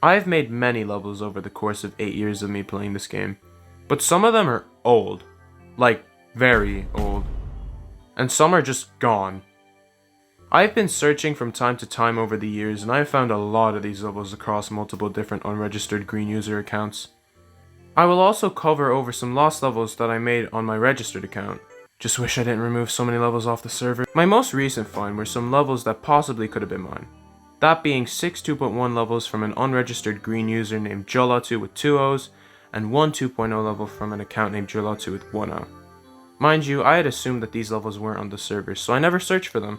I have made many levels over the course of 8 years of me playing this game, but some of them are old, like very old, and some are just gone. I have been searching from time to time over the years, and I have found a lot of these levels across multiple different unregistered green user accounts. I will also cover over some lost levels that I made on my registered account. Just wish I didn't remove so many levels off the server. My most recent find were some levels that possibly could have been mine. That being 6 2.1 levels from an unregistered green user named Jolatu with 2 O's, and 1 2.0 level from an account named Jolatu with 1 O. Mind you, I had assumed that these levels weren't on the server, so I never searched for them.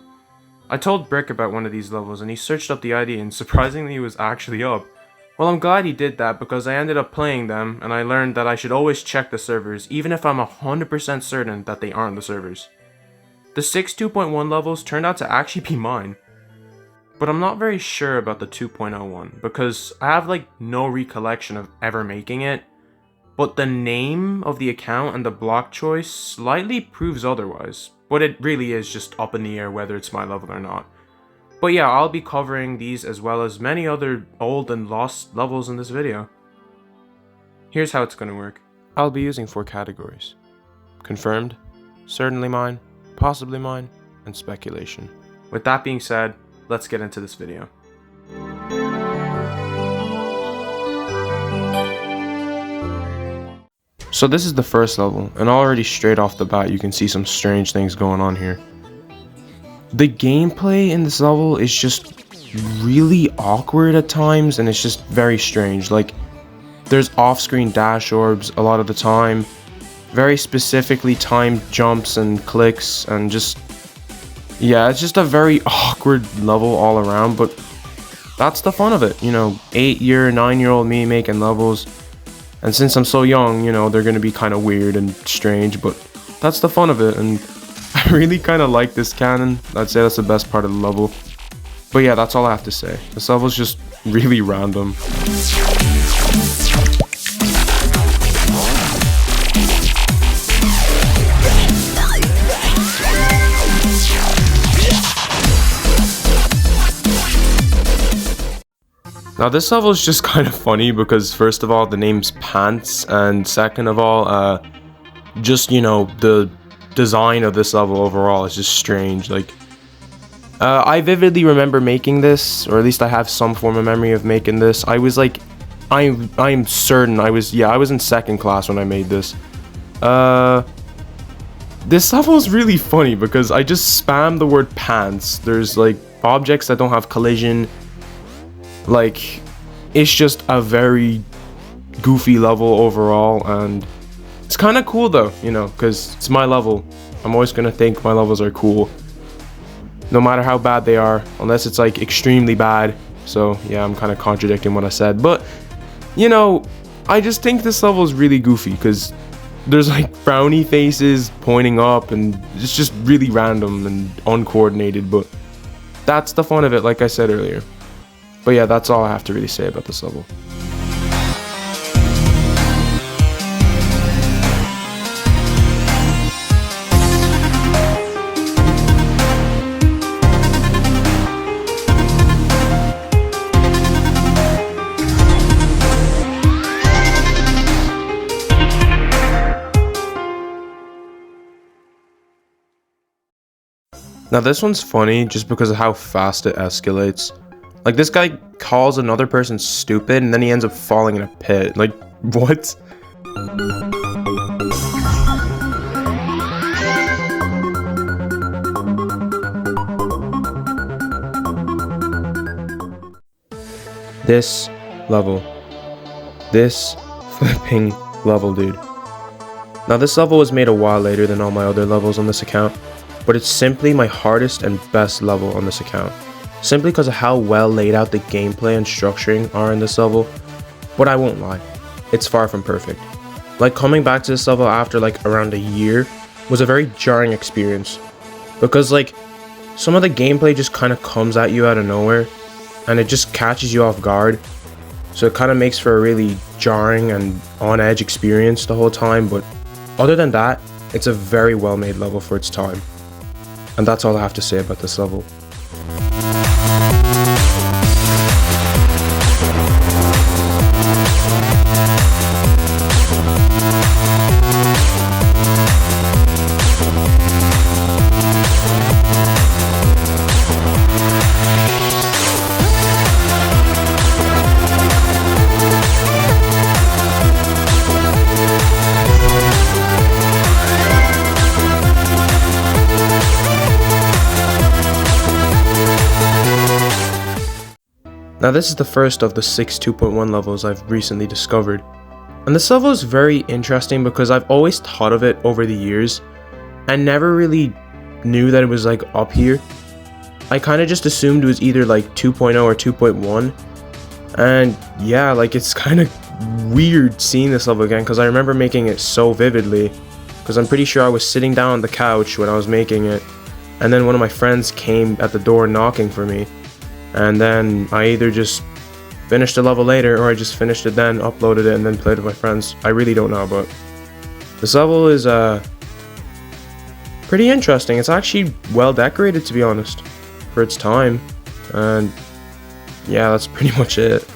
I told Brick about one of these levels and he searched up the ID and surprisingly he was actually up. Well, I'm glad he did that because I ended up playing them and I learned that I should always check the servers even if I'm 100% certain that they aren't the servers. The 6 2.1 levels turned out to actually be mine. But I'm not very sure about the 2.0 one because I have like no recollection of ever making it, but the name of the account and the block choice slightly proves otherwise, but it really is just up in the air whether it's my level or not. But yeah, I'll be covering these as well as many other old and lost levels in this video. Here's how it's going to work. I'll be using 4 categories: confirmed, certainly mine, possibly mine, and speculation. With that being said, let's get into this video. So this is the first level, and already straight off the bat you can see some strange things going on here. The gameplay in this level is just really awkward at times, and it's just very strange. Like, there's off-screen dash orbs a lot of the time, very specifically timed jumps and clicks, and just, yeah, it's just a very awkward level all around, but that's the fun of it, you know, 9-year-old me making levels, and since I'm so young, you know, they're gonna be kind of weird and strange, but that's the fun of it, and I really kind of like this cannon. I'd say that's the best part of the level. But yeah, that's all I have to say. This level's just really random. Now this level is just kind of funny because first of all, the name's Pants, and second of all, just, you know, the design of this level overall is just strange. Like, I vividly remember making this, or at least I have some form of memory of making this. I was like, I'm certain I was in 2nd class when I made this. This level is really funny because I just spam the word pants. There's like objects that don't have collision. Like, it's just a very goofy level overall, and it's kind of cool though, you know, because it's my level. I'm always gonna think my levels are cool, no matter how bad they are, unless it's like extremely bad. So yeah, I'm kind of contradicting what I said, but you know, I just think this level is really goofy because there's like frowny faces pointing up, and it's just really random and uncoordinated, but that's the fun of it, like I said earlier. But yeah, that's all I have to really say about this level. Now this one's funny just because of how fast it escalates. Like, this guy calls another person stupid and then he ends up falling in a pit. Like, what? This level. This flipping level, dude. Now this level was made a while later than all my other levels on this account, but it's simply my hardest and best level on this account. Simply because of how well laid out the gameplay and structuring are in this level, but I won't lie, it's far from perfect. Like, coming back to this level after like around a year was a very jarring experience, because like some of the gameplay just kind of comes at you out of nowhere and it just catches you off guard, so it kind of makes for a really jarring and on edge experience the whole time. But other than that, it's a very well made level for its time, and that's all I have to say about this level. Now this is the first of the 6 2.1 levels I've recently discovered. And this level is very interesting because I've always thought of it over the years and never really knew that it was like up here. I kind of just assumed it was either like 2.0 or 2.1. And yeah, like it's kind of weird seeing this level again because I remember making it so vividly. Because I'm pretty sure I was sitting down on the couch when I was making it. And then one of my friends came at the door knocking for me. And then I either just finished the level later or I just finished it then, uploaded it, and then played with my friends. I really don't know, but this level is pretty interesting. It's actually well decorated, to be honest, for its time. And yeah, that's pretty much it.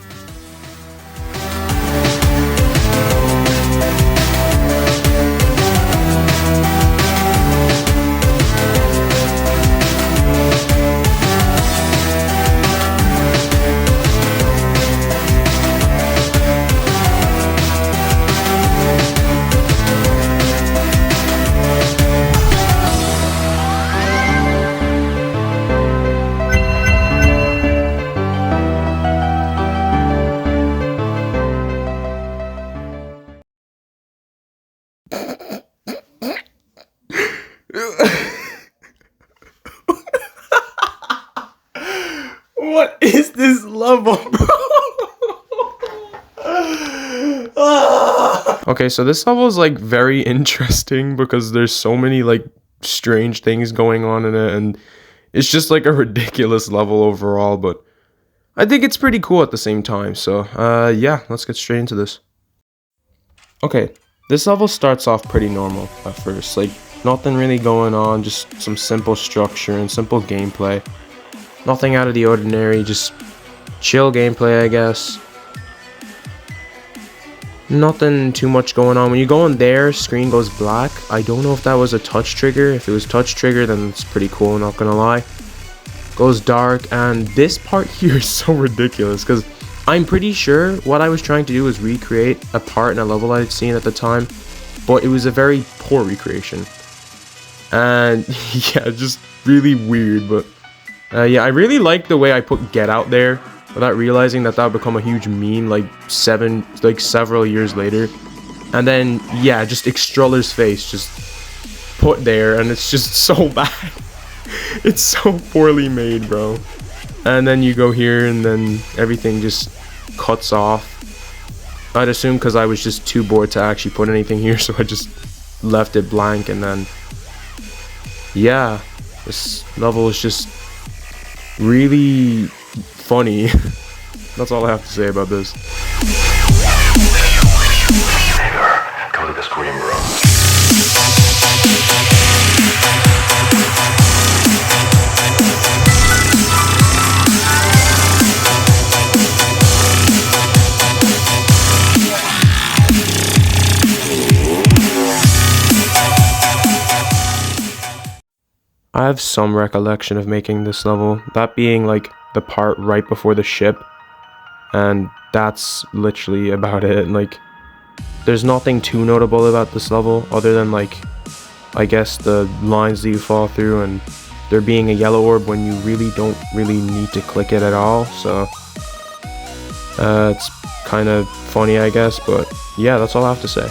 What is this level, bro? Okay, so this level is like very interesting because there's so many like strange things going on in it, and it's just like a ridiculous level overall, but I think it's pretty cool at the same time. So yeah, let's get straight into this. Okay, this level starts off pretty normal at first, like nothing really going on, just some simple structure and simple gameplay. Nothing out of the ordinary, just chill gameplay, I guess. Nothing too much going on. When you go in there, screen goes black. I don't know if that was a touch trigger. If it was touch trigger, then it's pretty cool, not gonna lie. Goes dark, and this part here is so ridiculous because I'm pretty sure what I was trying to do was recreate a part in a level I'd seen at the time, but it was a very poor recreation. And yeah, just really weird, but yeah, I really like the way I put Get Out there without realizing that would become a huge meme like several years later. And then yeah, just xtrullor's face just put there, and it's just so bad. It's so poorly made, bro. And then you go here and then everything just cuts off. I'd assume because I was just too bored to actually put anything here, so I just left it blank. And then yeah, this level is just really funny. That's all I have to say about this. Come to the Screamroom. I have some recollection of making this level, that being like the part right before the ship, and that's literally about it. Like, there's nothing too notable about this level other than like, I guess the lines that you fall through and there being a yellow orb when you really don't need to click it at all. So it's kind of funny, I guess, but yeah, that's all I have to say.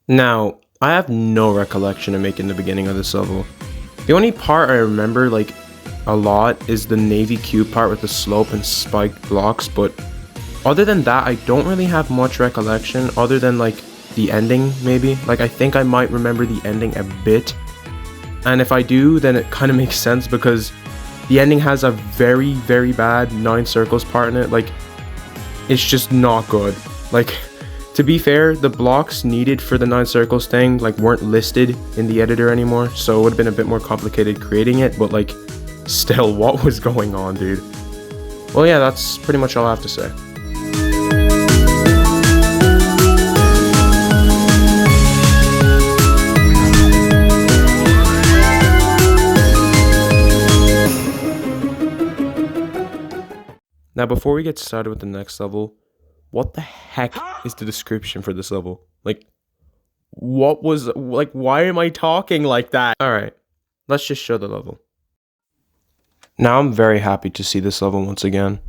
Now, I have no recollection of making the beginning of this level. The only part I remember like a lot is the navy cube part with the slope and spiked blocks, but other than that I don't really have much recollection other than like the ending, maybe. Like, I think I might remember the ending a bit. And if I do, then it kind of makes sense because the ending has a very, very bad 9 circles part in it. Like, it's just not good. Like, to be fair, the blocks needed for the 9 circles thing, like, weren't listed in the editor anymore. So it would have been a bit more complicated creating it, but, like, still, what was going on, dude? Well, yeah, that's pretty much all I have to say. Now, before we get started with the next level, what the heck is the description for this level? Like, why am I talking like that? Alright, let's just show the level. Now, I'm very happy to see this level once again.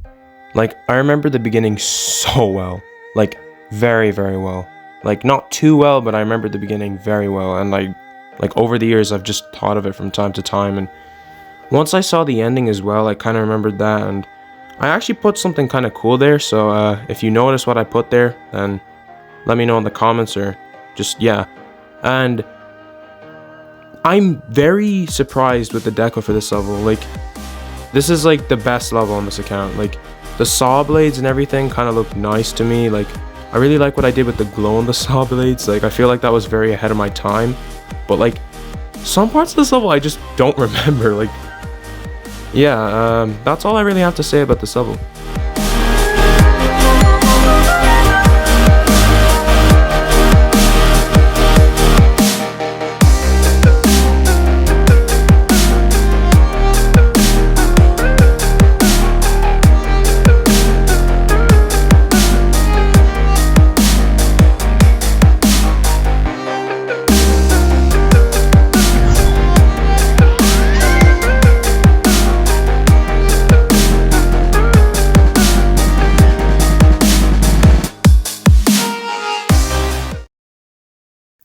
Like, I remember the beginning so well. Like, very, very well. Like, not too well, but I remember the beginning very well. And, like over the years, I've just thought of it from time to time. And once I saw the ending as well, I kind of remembered that. And I actually put something kind of cool there, so if you notice what I put there, then let me know in the comments, or just, yeah. And I'm very surprised with the deco for this level. Like, this is like the best level on this account. Like, the saw blades and everything kind of look nice to me. Like, I really like what I did with the glow on the saw blades. Like, I feel like that was very ahead of my time. But like, some parts of this level I just don't remember. Like, yeah, that's all I really have to say about this level.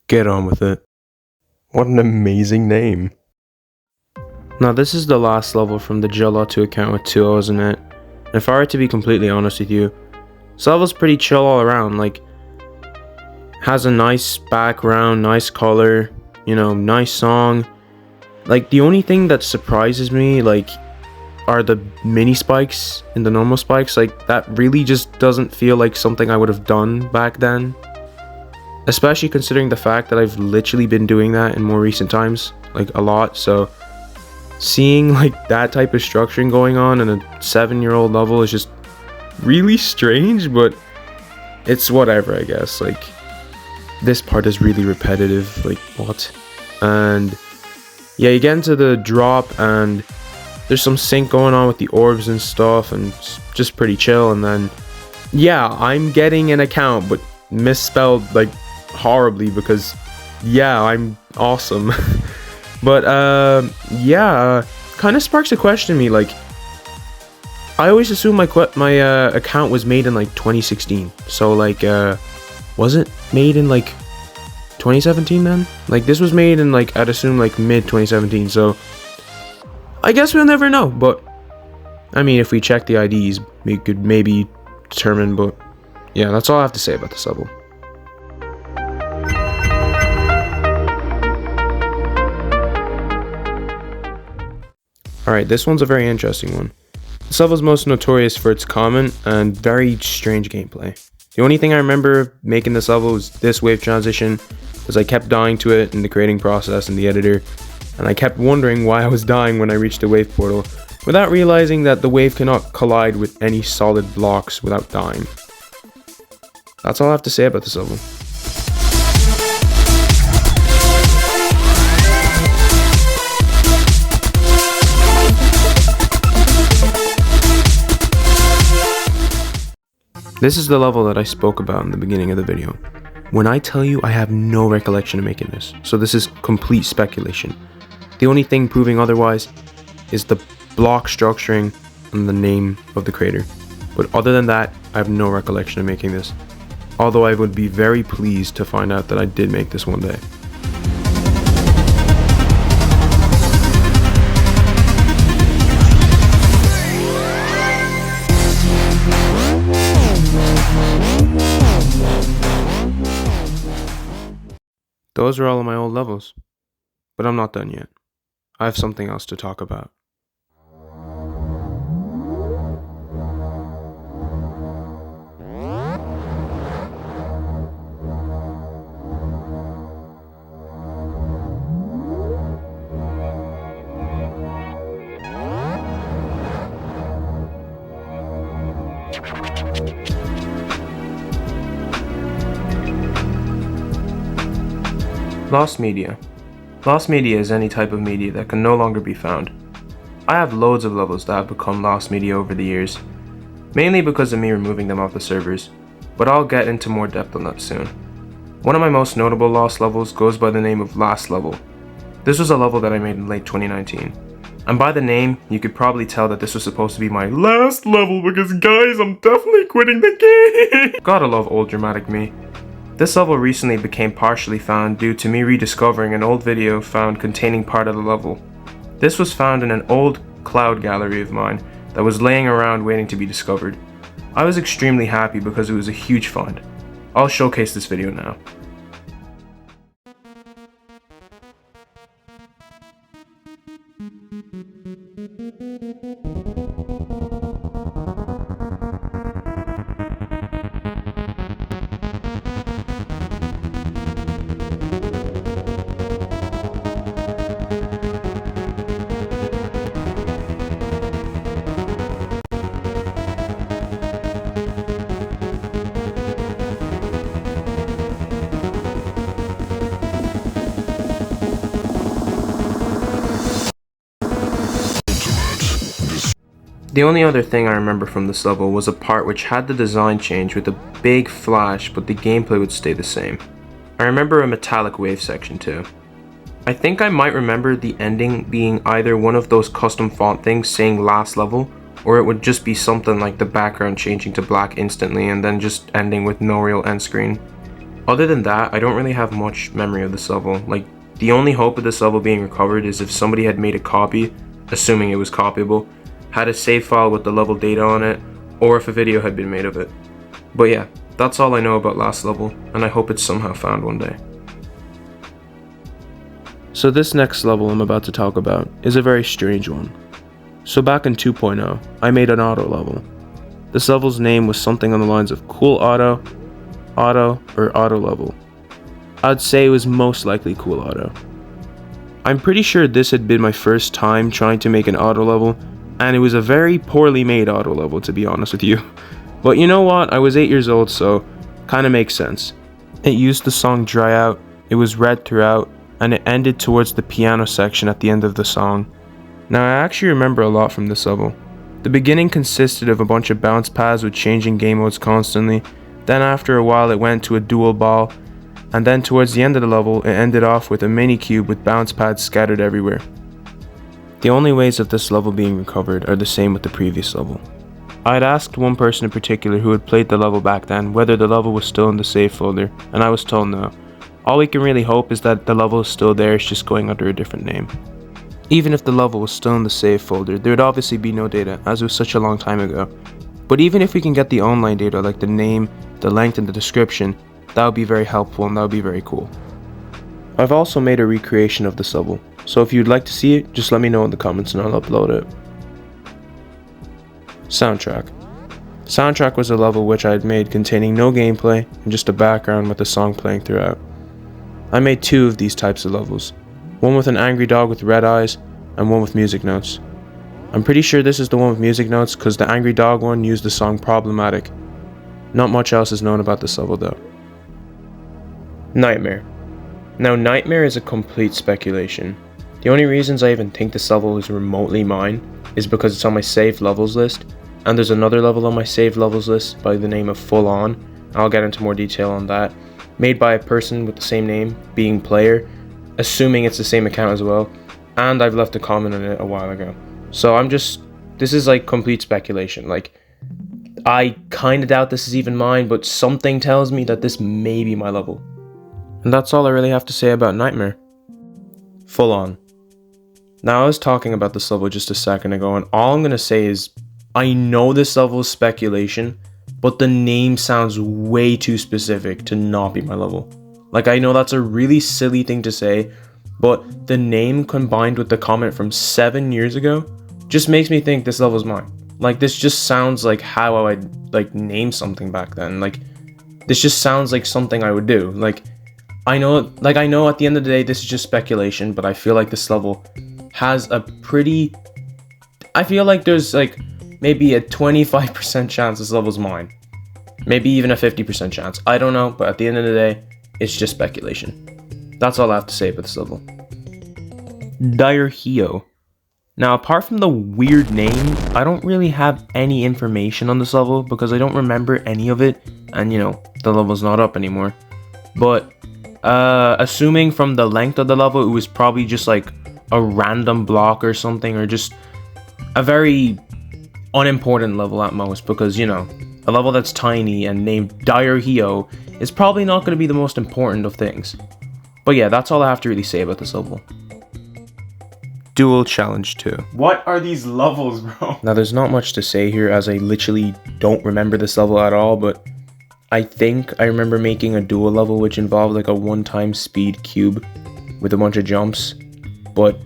Get on with it. What an amazing name. Now, this is the last level from the xtrullor 2 account with 2 O's in it. And if I were to be completely honest with you, this level's pretty chill all around. Like, has a nice background, nice color, you know, nice song. Like, the only thing that surprises me, like, are the mini spikes and the normal spikes. Like, that really just doesn't feel like something I would have done back then. Especially considering the fact that I've literally been doing that in more recent times, like a lot. So seeing like that type of structuring going on in a 7-year-old level is just really strange, but it's whatever, I guess. Like, this part is really repetitive, like, what? And yeah, you get into the drop and there's some sync going on with the orbs and stuff, and it's just pretty chill. And then yeah, I'm getting an account, but misspelled like horribly, because yeah, I'm awesome. But yeah, kind of sparks a question in me. Like, I always assumed my account was made in like 2016, so like was it made in like 2017 then? Like, this was made in like, I'd assume like mid 2017, so I guess we'll never know. But I mean, if we check the IDs, we could maybe determine. But yeah, that's all I have to say about this level. Alright, this one's a very interesting one. This level is most notorious for its common and very strange gameplay. The only thing I remember making this level was this wave transition, because I kept dying to it in the creating process in the editor, and I kept wondering why I was dying when I reached the wave portal, without realizing that the wave cannot collide with any solid blocks without dying. That's all I have to say about this level. This is the level that I spoke about in the beginning of the video. When I tell you, I have no recollection of making this, so this is complete speculation. The only thing proving otherwise is the block structuring and the name of the creator. But other than that, I have no recollection of making this. Although I would be very pleased to find out that I did make this one day. Those are all of my old levels. But I'm not done yet. I have something else to talk about. Lost media. Lost media is any type of media that can no longer be found. I have loads of levels that have become lost media over the years, mainly because of me removing them off the servers, but I'll get into more depth on that soon. One of my most notable lost levels goes by the name of Last Level. This was a level that I made in late 2019. And by the name, you could probably tell that this was supposed to be my last level because guys, I'm definitely quitting the game! Gotta love old dramatic me. This level recently became partially found due to me rediscovering an old video found containing part of the level. This was found in an old cloud gallery of mine that was laying around waiting to be discovered. I was extremely happy because it was a huge find. I'll showcase this video now. The only other thing I remember from this level was a part which had the design change with a big flash, but the gameplay would stay the same. I remember a metallic wave section too. I think I might remember the ending being either one of those custom font things saying last level, or it would just be something like the background changing to black instantly and then just ending with no real end screen. Other than that, I don't really have much memory of this level. Like, the only hope of this level being recovered is if somebody had made a copy, assuming it was copyable, had a save file with the level data on it, or if a video had been made of it. But yeah, that's all I know about Last Level, and I hope it's somehow found one day. So this next level I'm about to talk about is a very strange one. So back in 2.0, I made an auto level. This level's name was something on the lines of Cool Auto, or Auto Level. I'd say it was most likely Cool Auto. I'm pretty sure this had been my first time trying to make an auto level, and it was a very poorly made auto level, to be honest with you. But you know what, I was 8 years old, so kinda makes sense. It used the song Dry Out, it was red throughout, and it ended towards the piano section at the end of the song. Now I actually remember a lot from this level. The beginning consisted of a bunch of bounce pads with changing game modes constantly, then after a while it went to a dual ball, and then towards the end of the level it ended off with a mini cube with bounce pads scattered everywhere. The only ways of this level being recovered are the same with the previous level. I had asked one person in particular who had played the level back then whether the level was still in the save folder, and I was told no. All we can really hope is that the level is still there, it's just going under a different name. Even if the level was still in the save folder, there would obviously be no data, as it was such a long time ago. But even if we can get the online data like the name, the length, and the description, that would be very helpful and that would be very cool. I've also made a recreation of this level, so if you'd like to see it, just let me know in the comments and I'll upload it. Soundtrack. Soundtrack was a level which I had made containing no gameplay and just a background with the song playing throughout. I made 2 of these types of levels, one with an angry dog with red eyes and one with music notes. I'm pretty sure this is the one with music notes because the angry dog one used the song Problematic. Not much else is known about this level though. Nightmare. Now Nightmare is a complete speculation. The only reasons I even think this level is remotely mine is because it's on my saved levels list, and there's another level on my saved levels list by the name of Full On. I'll get into more detail on that, made by a person with the same name, being Player, assuming it's the same account as well, and I've left a comment on it a while ago. So this is like complete speculation. Like, I kinda doubt this is even mine, but something tells me that this may be my level. And that's all I really have to say about Nightmare. Full On. Now I was talking about this level just a second ago, and all I'm gonna say is, I know this level is speculation, but the name sounds way too specific to not be my level. Like, I know that's a really silly thing to say, but the name combined with the comment from 7 years ago just makes me think this level's mine. Like, this just sounds like how I would, like, name something back then. Like, this just sounds like something I would do. Like, I know at the end of the day, this is just speculation, but I feel like this level has a pretty... I feel like there's, like, maybe a 25% chance this level's mine. Maybe even a 50% chance. I don't know, but at the end of the day, it's just speculation. That's all I have to say about this level. DJVI. Now, apart from the weird name, I don't really have any information on this level because I don't remember any of it, and you know, the level's not up anymore. But, assuming from the length of the level, it was probably just like a random block or something, or just a very unimportant level at most, because, you know, a level that's tiny and named DJVI is probably not going to be the most important of things. But yeah, that's all I have to really say about this level. Dual Challenge 2. What are these levels, bro? Now, there's not much to say here, as I literally don't remember this level at all, but I think I remember making a dual level which involved like a one-time speed cube with a bunch of jumps, but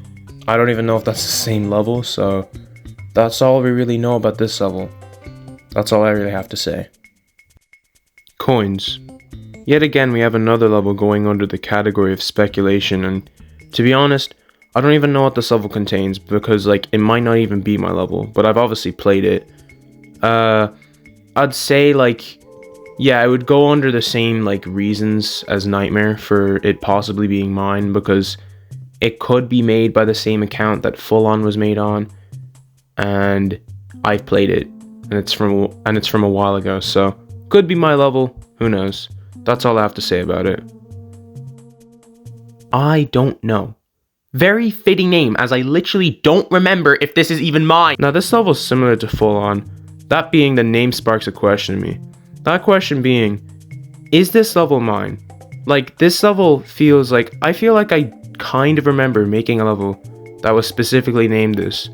I don't even know if that's the same level, so that's all we really know about this level. That's all I really have to say. Coins. Yet again, we have another level going under the category of speculation, and to be honest, I don't even know what this level contains, because like it might not even be my level, but I've obviously played it. I'd say like, yeah, it would go under the same like reasons as Nightmare for it possibly being mine, because it could be made by the same account that Full On was made on, and I've played it, and it's from a while ago, so could be my level, who knows. That's all I have to say about it. I don't know. Very fitting name, as I literally don't remember if this is even mine. Now, this level is similar to Full On. That being, the name sparks a question in me. That question being, is this level mine? Like, this level feels like, I feel like I kind of remember making a level that was specifically named this,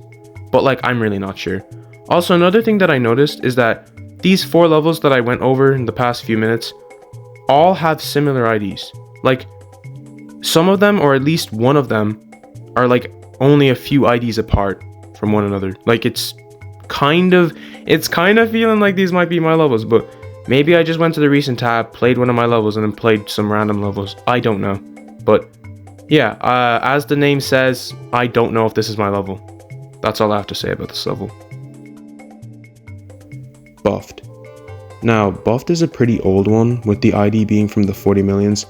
but like, I'm really not sure. Also, another thing that I noticed is that these 4 levels that I went over in the past few minutes all have similar IDs. Like, some of them, or at least one of them, are like only a few IDs apart from one another. Like, it's kind of feeling like these might be my levels, but maybe I just went to the recent tab, played one of my levels, and then played some random levels. I don't know. But yeah, as the name says, I don't know if this is my level. That's all I have to say about this level. Buffed. Now, Buffed is a pretty old one, with the ID being from the 40 millions,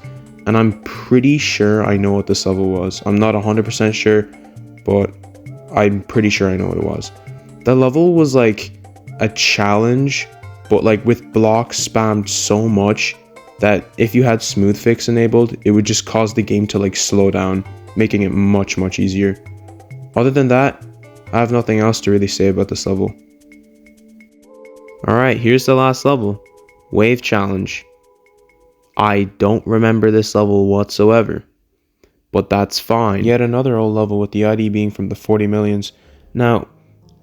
and I'm pretty sure I know what this level was. I'm not 100% sure, but I'm pretty sure I know what it was. The level was like a challenge, but like with blocks spammed so much that if you had smooth fix enabled, it would just cause the game to like slow down, making it much easier. Other than that, I have nothing else to really say about this level. Alright, here's the last level. Wave Challenge. I don't remember this level whatsoever, but that's fine. Yet another old level with the ID being from the 40 millions. Now,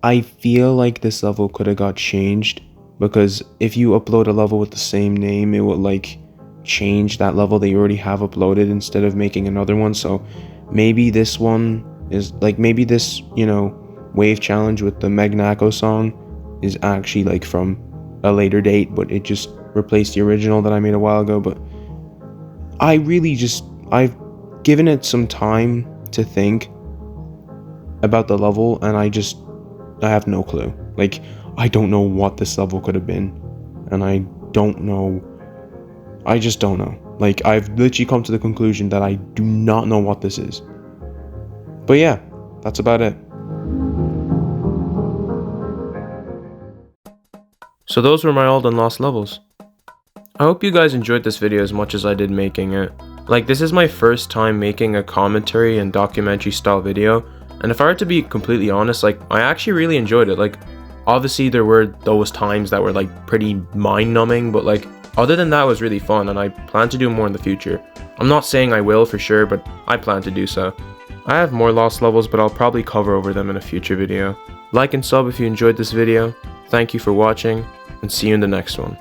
I feel like this level could have got changed, because if you upload a level with the same name, it would like change that level that you already have uploaded instead of making another one. So maybe this one is like, maybe this, you know, Wave Challenge with the Megnako song is actually like from a later date, but it just replaced the original that I made a while ago. But I've given it some time to think about the level, and I have no clue. Like, I don't know what this level could have been, and I just don't know. Like, I've literally come to the conclusion that I do not know what this is. But yeah, that's about it. So those were my old and lost levels. I hope you guys enjoyed this video as much as I did making it. Like, this is my first time making a commentary and documentary style video, and if I were to be completely honest, like, I actually really enjoyed it. Like, obviously there were those times that were like pretty mind-numbing, but like, other than that, it was really fun, and I plan to do more in the future. I'm not saying I will for sure, but I plan to do so. I have more lost levels, but I'll probably cover over them in a future video. Like and sub if you enjoyed this video. Thank you for watching, and see you in the next one.